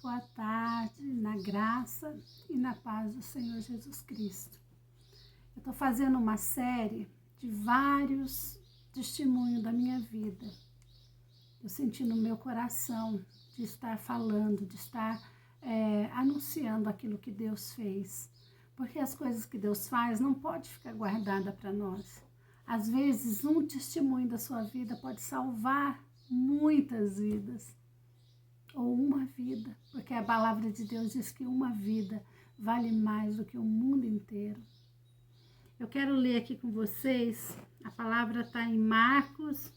boa tarde, na graça e na paz do Senhor Jesus Cristo. Eu estou fazendo uma série de vários testemunhos da minha vida. Eu senti no meu coração de estar falando, de estar anunciando aquilo que Deus fez. Porque as coisas que Deus faz não pode ficar guardada para nós. Às vezes, um testemunho da sua vida pode salvar muitas vidas. Ou uma vida, porque a palavra de Deus diz que uma vida vale mais do que o mundo inteiro. Eu quero ler aqui com vocês, a palavra está em Marcos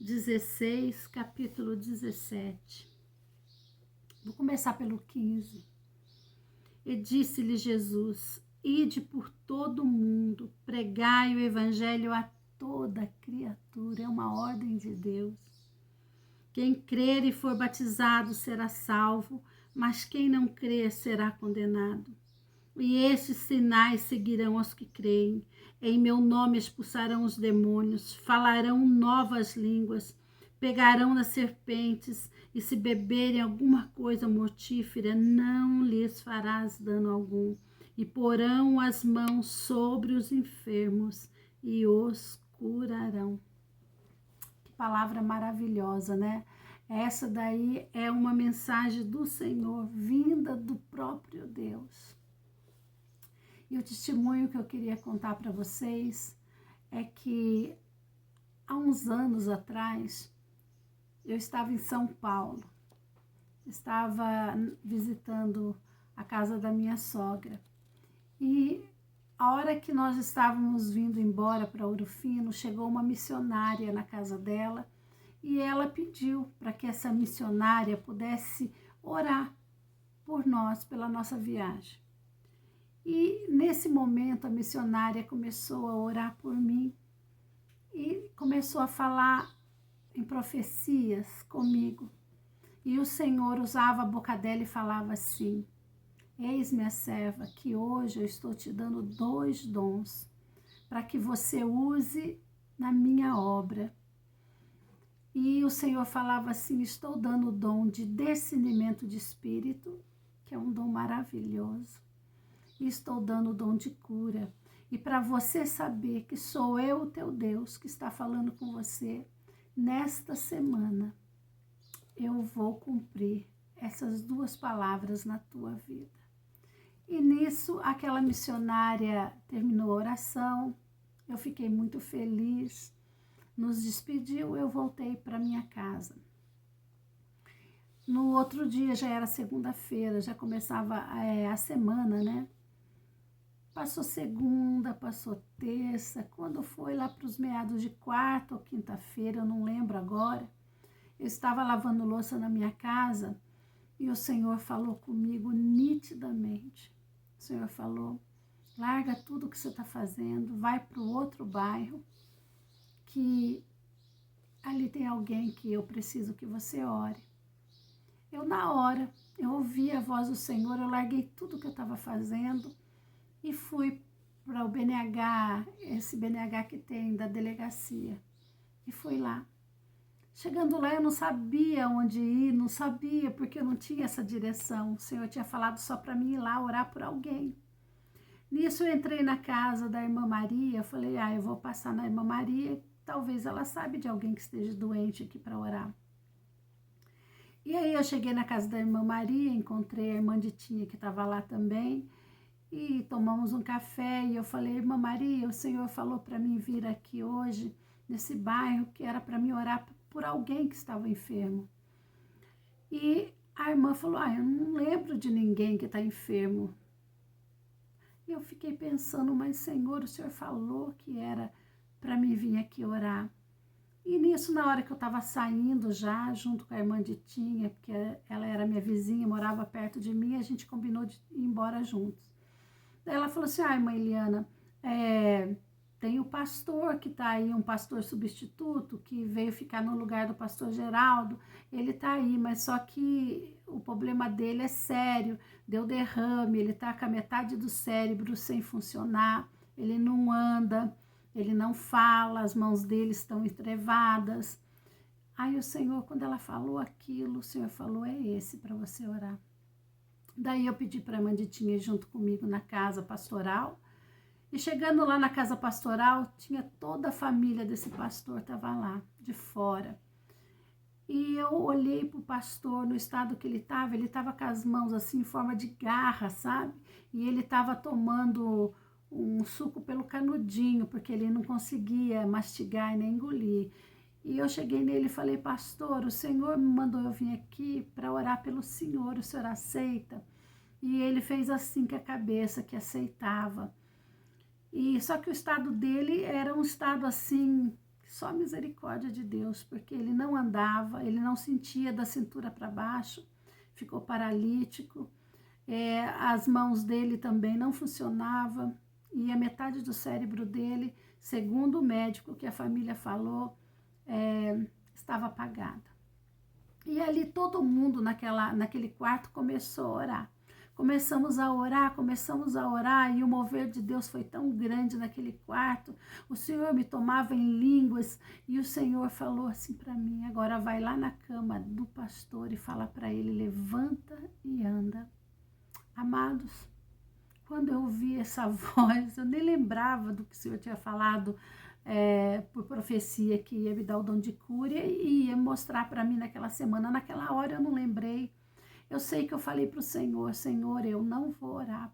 16, capítulo 17. Vou começar pelo 15. E disse-lhe Jesus: ide por todo o mundo, pregai o evangelho a toda criatura. É uma ordem de Deus. Quem crer e for batizado será salvo, mas quem não crer será condenado. E estes sinais seguirão aos que creem. Em meu nome expulsarão os demônios, falarão novas línguas, pegarão nas serpentes, e se beberem alguma coisa mortífera, não lhes farás dano algum. E porão as mãos sobre os enfermos e os curarão. Palavra maravilhosa, né? Essa daí é uma mensagem do Senhor, vinda do próprio Deus. E o testemunho que eu queria contar para vocês é que há uns anos atrás eu estava em São Paulo, estava visitando a casa da minha sogra e a hora que nós estávamos vindo embora para Ouro Fino, chegou uma missionária na casa dela e ela pediu para que essa missionária pudesse orar por nós, pela nossa viagem. E nesse momento a missionária começou a orar por mim e começou a falar em profecias comigo. E o Senhor usava a boca dela e falava assim: eis minha serva, que hoje eu estou te dando 2 dons, para que você use na minha obra. E o Senhor falava assim: estou dando o dom de discernimento de espírito, que é um dom maravilhoso. E estou dando o dom de cura. E para você saber que sou eu, o teu Deus, que está falando com você, nesta semana, eu vou cumprir essas 2 palavras na tua vida. E nisso, aquela missionária terminou a oração, eu fiquei muito feliz, nos despediu, eu voltei para minha casa. No outro dia, já era segunda-feira, já começava a semana, né? Passou segunda, passou terça, quando foi lá para os meados de quarta ou quinta-feira, eu não lembro agora, eu estava lavando louça na minha casa e o Senhor falou comigo nitidamente. O Senhor falou: larga tudo que você está fazendo, vai para o outro bairro, que ali tem alguém que eu preciso que você ore. Eu, na hora, eu ouvi a voz do Senhor, eu larguei tudo que eu estava fazendo e fui para o BNH, esse BNH que tem da delegacia, e fui lá. Chegando lá, eu não sabia onde ir, não sabia, porque eu não tinha essa direção. O Senhor tinha falado só para mim ir lá orar por alguém. Nisso eu entrei na casa da irmã Maria, falei: eu vou passar na irmã Maria, talvez ela saiba de alguém que esteja doente aqui para orar. E aí eu cheguei na casa da irmã Maria, encontrei a irmã Ditinha que estava lá também, e tomamos um café, e eu falei: irmã Maria, o Senhor falou para mim vir aqui hoje, nesse bairro, que era para mim orar por alguém que estava enfermo. E a irmã falou: eu não lembro de ninguém que está enfermo. E eu fiquei pensando: mas Senhor, o Senhor falou que era para mim vir aqui orar. E nisso, na hora que eu estava saindo já, junto com a irmã Ditinha, porque ela era minha vizinha, morava perto de mim, a gente combinou de ir embora juntos. Daí ela falou assim: irmã Eliana, tem o pastor que está aí, um pastor substituto, que veio ficar no lugar do pastor Geraldo, ele está aí, mas só que o problema dele é sério, deu derrame, ele está com a metade do cérebro sem funcionar, ele não anda, ele não fala, as mãos dele estão entrevadas. Aí o Senhor, quando ela falou aquilo, o Senhor falou, é esse para você orar. Daí eu pedi para a irmã Ditinha ir junto comigo na casa pastoral. E chegando lá na casa pastoral, tinha toda a família desse pastor, estava lá, de fora. E eu olhei para o pastor no estado que ele estava com as mãos assim em forma de garra, sabe? E ele estava tomando um suco pelo canudinho, porque ele não conseguia mastigar e nem engolir. E eu cheguei nele e falei, pastor, o Senhor me mandou eu vir aqui para orar pelo Senhor, o Senhor aceita? E ele fez assim com a cabeça, que aceitava. E só que o estado dele era um estado assim, só misericórdia de Deus, porque ele não andava, ele não sentia da cintura para baixo, ficou paralítico, as mãos dele também não funcionavam, e a metade do cérebro dele, segundo o médico que a família falou, estava apagada. E ali todo mundo naquele quarto começou a orar. Começamos a orar, e o mover de Deus foi tão grande naquele quarto. O Senhor me tomava em línguas, e o Senhor falou assim para mim, agora vai lá na cama do pastor e fala para ele, levanta e anda. Amados, quando eu ouvi essa voz, eu nem lembrava do que o Senhor tinha falado por profecia, que ia me dar o dom de cura e ia mostrar para mim naquela semana. Naquela hora eu não lembrei. Eu sei que eu falei para o Senhor, Senhor, eu não vou orar.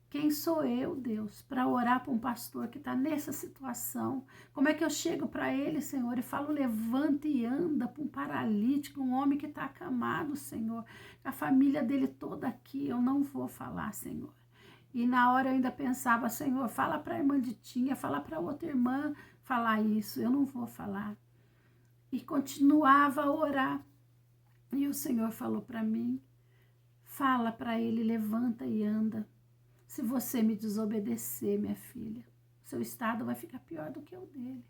Quem sou eu, Deus, para orar para um pastor que está nessa situação? Como é que eu chego para ele, Senhor, e falo, levanta e anda para um paralítico, um homem que está acamado, Senhor, a família dele toda aqui, eu não vou falar, Senhor. E na hora eu ainda pensava, Senhor, fala para a irmã Ditinha, fala para outra irmã falar isso, eu não vou falar. E continuava a orar. E o Senhor falou para mim, fala para ele, levanta e anda. Se você me desobedecer, minha filha, seu estado vai ficar pior do que o dele.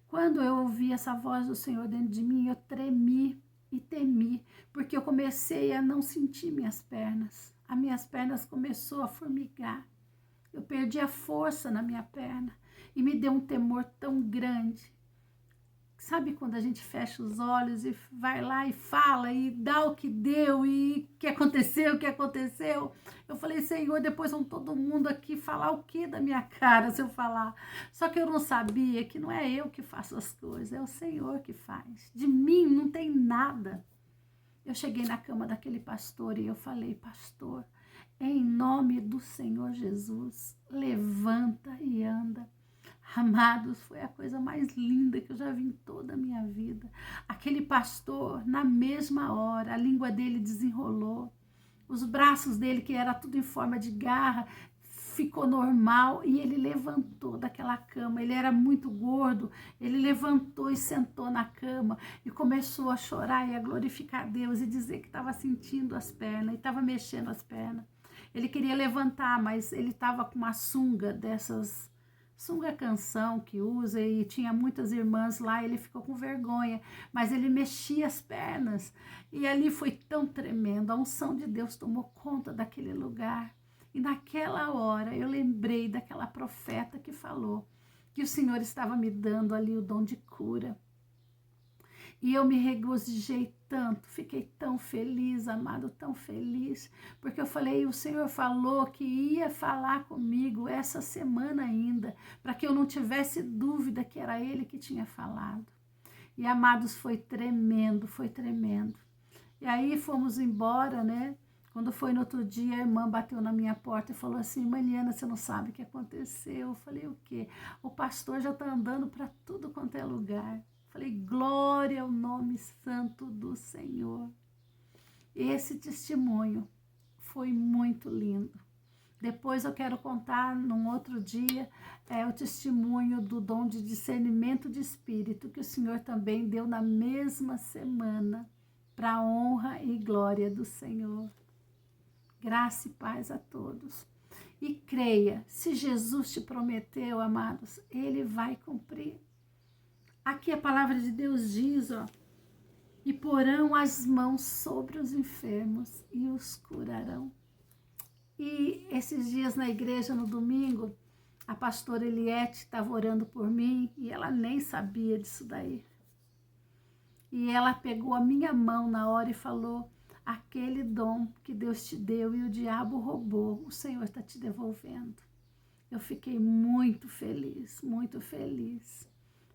Quando eu ouvi essa voz do Senhor dentro de mim, eu tremi e temi, porque eu comecei a não sentir minhas pernas. As minhas pernas começou a formigar. Eu perdi a força na minha perna e me deu um temor tão grande. Sabe quando a gente fecha os olhos e vai lá e fala e dá o que deu e o que aconteceu? Eu falei, Senhor, depois vão todo mundo aqui falar o que da minha cara se eu falar? Só que eu não sabia que não é eu que faço as coisas, é o Senhor que faz. De mim não tem nada. Eu cheguei na cama daquele pastor e eu falei, pastor, em nome do Senhor Jesus, levanta e anda. Amados, foi a coisa mais linda que eu já vi em toda a minha vida. Aquele pastor, na mesma hora, a língua dele desenrolou. Os braços dele, que era tudo em forma de garra, ficou normal e ele levantou daquela cama. Ele era muito gordo, ele levantou e sentou na cama e começou a chorar e a glorificar a Deus e dizer que estava sentindo as pernas e estava mexendo as pernas. Ele queria levantar, mas ele estava com uma sunga dessas... sunga canção que usa e tinha muitas irmãs lá, ele ficou com vergonha, mas ele mexia as pernas e ali foi tão tremendo, a unção de Deus tomou conta daquele lugar e naquela hora eu lembrei daquela profeta que falou que o Senhor estava me dando ali o dom de cura. E eu me regozijei tanto, fiquei tão feliz, amado, tão feliz, porque eu falei, o Senhor falou que ia falar comigo essa semana ainda, para que eu não tivesse dúvida que era Ele que tinha falado. E, amados, foi tremendo, foi tremendo. E aí fomos embora, né? Quando foi no outro dia, a irmã bateu na minha porta e falou assim, Mariana, você não sabe o que aconteceu? Eu falei, o quê? O pastor já está andando para tudo quanto é lugar. Falei, glória ao nome santo do Senhor. Esse testemunho foi muito lindo. Depois eu quero contar num outro dia o testemunho do dom de discernimento de espírito que o Senhor também deu na mesma semana para a honra e glória do Senhor. Graça e paz a todos. E creia, se Jesus te prometeu, amados, Ele vai cumprir. Aqui a palavra de Deus diz, ó, e porão as mãos sobre os enfermos e os curarão. E esses dias na igreja, no domingo, a pastora Eliette estava orando por mim e ela nem sabia disso daí. E ela pegou a minha mão na hora e falou: aquele dom que Deus te deu e o diabo roubou, o Senhor está te devolvendo. Eu fiquei muito feliz,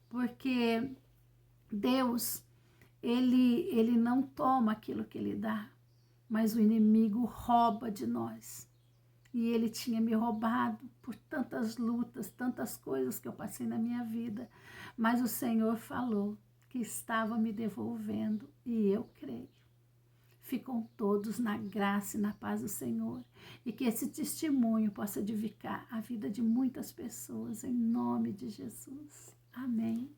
porque Deus, ele não toma aquilo que ele dá, mas o inimigo rouba de nós. E ele tinha me roubado por tantas lutas, tantas coisas que eu passei na minha vida, mas o Senhor falou que estava me devolvendo e eu creio. Ficam todos na graça e na paz do Senhor. E que esse testemunho possa edificar a vida de muitas pessoas, em nome de Jesus. Amém.